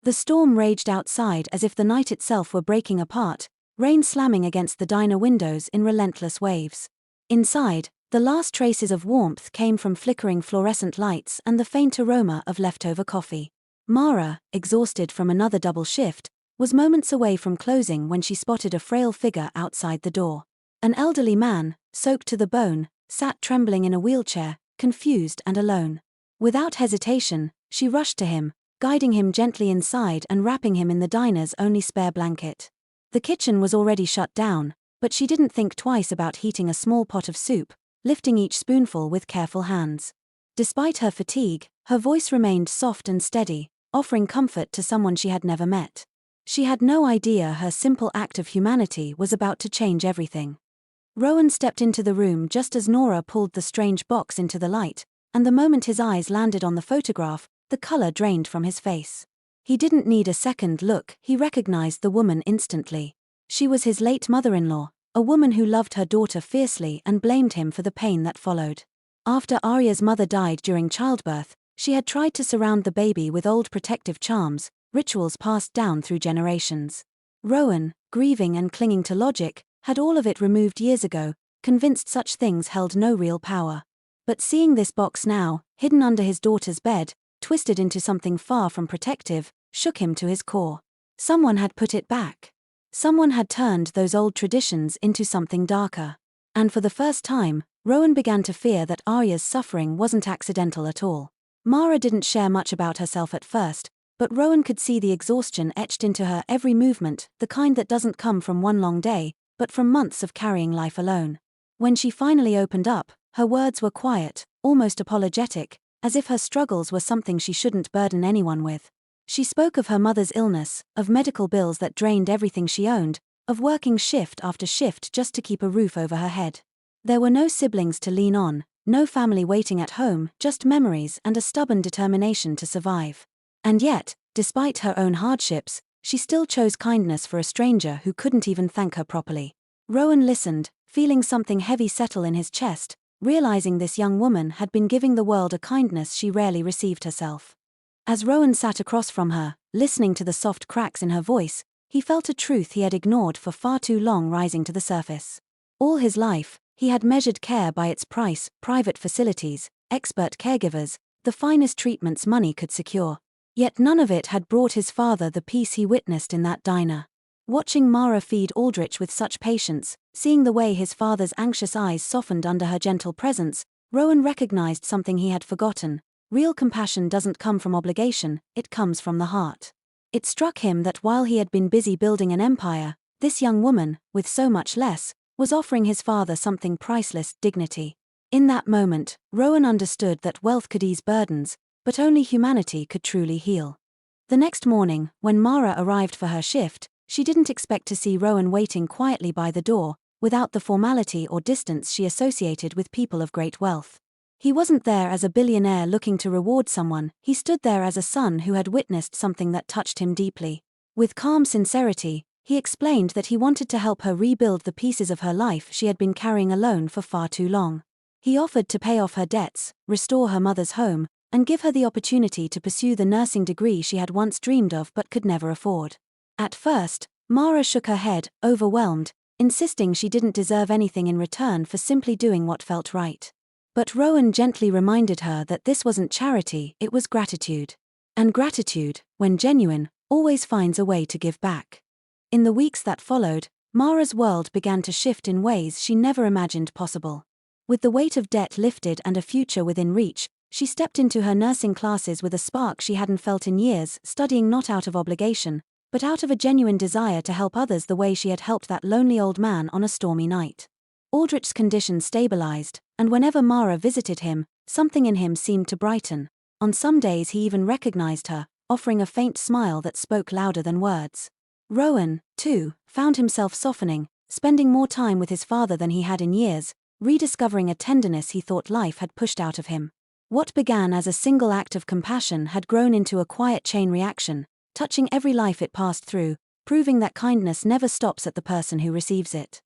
The storm raged outside as if the night itself were breaking apart, rain slamming against the diner windows in relentless waves. Inside, the last traces of warmth came from flickering fluorescent lights and the faint aroma of leftover coffee. Mara, exhausted from another double shift, was moments away from closing when she spotted a frail figure outside the door. An elderly man, soaked to the bone, sat trembling in a wheelchair, confused and alone. Without hesitation, she rushed to him, guiding him gently inside and wrapping him in the diner's only spare blanket. The kitchen was already shut down, but she didn't think twice about heating a small pot of soup, lifting each spoonful with careful hands. Despite her fatigue, her voice remained soft and steady, offering comfort to someone she had never met. She had no idea her simple act of humanity was about to change everything. Rowan stepped into the room just as Nora pulled the strange box into the light, and the moment his eyes landed on the photograph, the color drained from his face. He didn't need a second look, he recognized the woman instantly. She was his late mother-in-law, a woman who loved her daughter fiercely and blamed him for the pain that followed. After Arya's mother died during childbirth, she had tried to surround the baby with old protective charms, rituals passed down through generations. Rowan, grieving and clinging to logic, had all of it removed years ago, convinced such things held no real power. But seeing this box now, hidden under his daughter's bed, twisted into something far from protective, shook him to his core. Someone had put it back. Someone had turned those old traditions into something darker. And for the first time, Rowan began to fear that Arya's suffering wasn't accidental at all. Mara didn't share much about herself at first, but Rowan could see the exhaustion etched into her every movement, the kind that doesn't come from one long day, but from months of carrying life alone. When she finally opened up, her words were quiet, almost apologetic, as if her struggles were something she shouldn't burden anyone with. She spoke of her mother's illness, of medical bills that drained everything she owned, of working shift after shift just to keep a roof over her head. There were no siblings to lean on, no family waiting at home, just memories and a stubborn determination to survive. And yet, despite her own hardships, she still chose kindness for a stranger who couldn't even thank her properly. Rowan listened, feeling something heavy settle in his chest, realizing this young woman had been giving the world a kindness she rarely received herself. As Rowan sat across from her, listening to the soft cracks in her voice, he felt a truth he had ignored for far too long rising to the surface. All his life, he had measured care by its price, private facilities, expert caregivers, the finest treatments money could secure. Yet none of it had brought his father the peace he witnessed in that diner. Watching Mara feed Aldrich with such patience, seeing the way his father's anxious eyes softened under her gentle presence, Rowan recognized something he had forgotten. Real compassion doesn't come from obligation, it comes from the heart. It struck him that while he had been busy building an empire, this young woman, with so much less, was offering his father something priceless: dignity. In that moment, Rowan understood that wealth could ease burdens, but only humanity could truly heal. The next morning, when Mara arrived for her shift, she didn't expect to see Rowan waiting quietly by the door, without the formality or distance she associated with people of great wealth. He wasn't there as a billionaire looking to reward someone, he stood there as a son who had witnessed something that touched him deeply. With calm sincerity, he explained that he wanted to help her rebuild the pieces of her life she had been carrying alone for far too long. He offered to pay off her debts, restore her mother's home, and give her the opportunity to pursue the nursing degree she had once dreamed of but could never afford. At first, Mara shook her head, overwhelmed, insisting she didn't deserve anything in return for simply doing what felt right. But Rowan gently reminded her that this wasn't charity, it was gratitude. And gratitude, when genuine, always finds a way to give back. In the weeks that followed, Mara's world began to shift in ways she never imagined possible. With the weight of debt lifted and a future within reach, she stepped into her nursing classes with a spark she hadn't felt in years, studying not out of obligation, but out of a genuine desire to help others the way she had helped that lonely old man on a stormy night. Aldrich's condition stabilized, and whenever Mara visited him, something in him seemed to brighten. On some days he even recognized her, offering a faint smile that spoke louder than words. Rowan, too, found himself softening, spending more time with his father than he had in years, rediscovering a tenderness he thought life had pushed out of him. What began as a single act of compassion had grown into a quiet chain reaction, touching every life it passed through, proving that kindness never stops at the person who receives it.